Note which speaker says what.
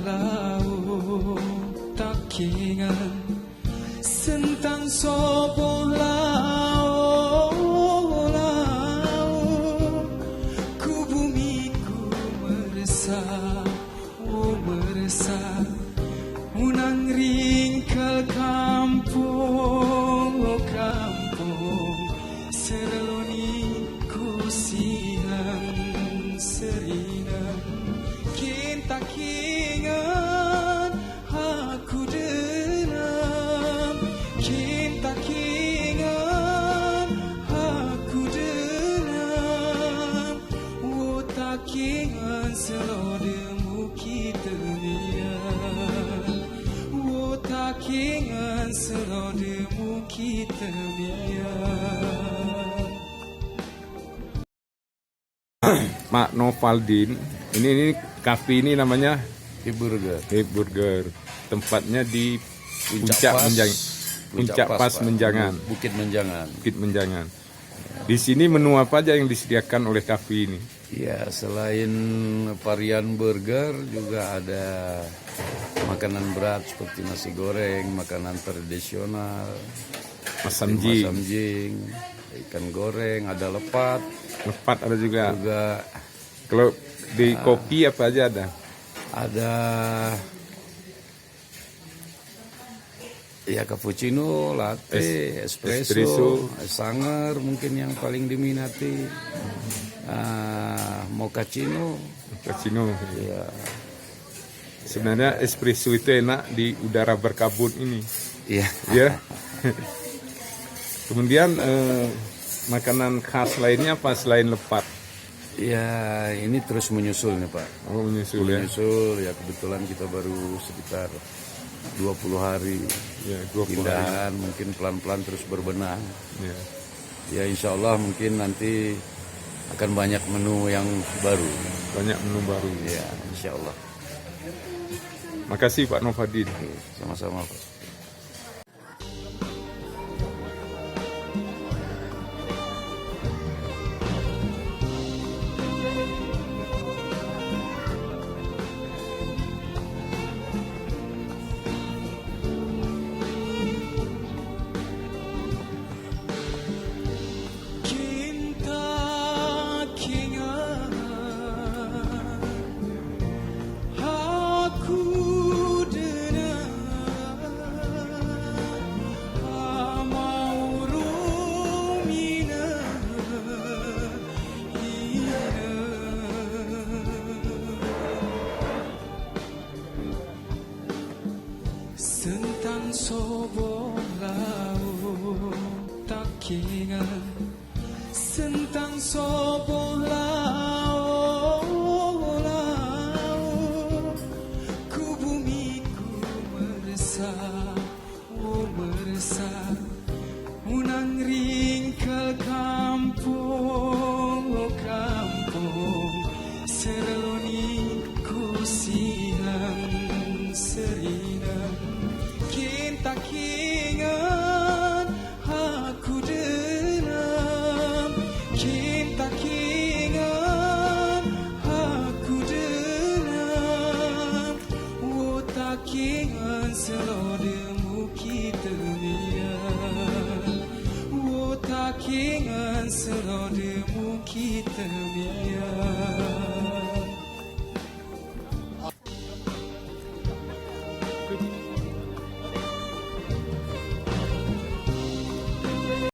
Speaker 1: lao takingan sentang sopo lao ku bumiku meresah meresah unang ringkal kampung sereloni ku siang seringan kinta kingan aku denam kinta kingan aku denam wota kingan selodemu kita nian wota kingan selodemu kita nian.
Speaker 2: Mak Novaldin, ini kafe ini namanya
Speaker 3: Hip Burger.
Speaker 2: Hip Burger. Tempatnya di
Speaker 3: Puncak Pas, Pak.
Speaker 2: Menjangan.
Speaker 3: Bukit Menjangan.
Speaker 2: Bukit Menjangan. Di sini menu apa aja yang disediakan oleh kafe ini?
Speaker 3: Ya, selain varian burger juga ada makanan berat seperti nasi goreng, makanan tradisional,
Speaker 2: Masam jing,
Speaker 3: ikan goreng, ada lepat
Speaker 2: ada juga. Kalau di
Speaker 3: Nah,
Speaker 2: kopi apa aja ada?
Speaker 3: ada ya cappuccino, latte, espresso, sanger mungkin yang paling diminati, mochaccino. Ya.
Speaker 2: Sebenarnya espresso itu enak di udara berkabut ini.
Speaker 3: Iya.
Speaker 2: Ya. Kemudian makanan khas lainnya apa selain lepat?
Speaker 3: Ya, ini terus menyusul nih Pak.
Speaker 2: Oh, menyusul ya.
Speaker 3: Menyusul ya, kebetulan kita baru sekitar 20 hari.
Speaker 2: Ya, 20
Speaker 3: pindahan,
Speaker 2: hari.
Speaker 3: mungkin pelan-pelan terus berbenah.
Speaker 2: Ya.
Speaker 3: Ya, insya Allah mungkin nanti akan banyak menu yang baru.
Speaker 2: Banyak menu baru.
Speaker 3: Ya, insya Allah.
Speaker 2: Makasih Pak Novaldin.
Speaker 3: Sama-sama Pak.
Speaker 1: Sentang sobo lau takingan sentang sobo lau ku bumiku meresah meresah unang ringkal kampung sereloni ku siang seringan kinta kingan aku denam kinta kingan aku denam wota kingan selodemu kita nian wota kingan selodemu kita nian.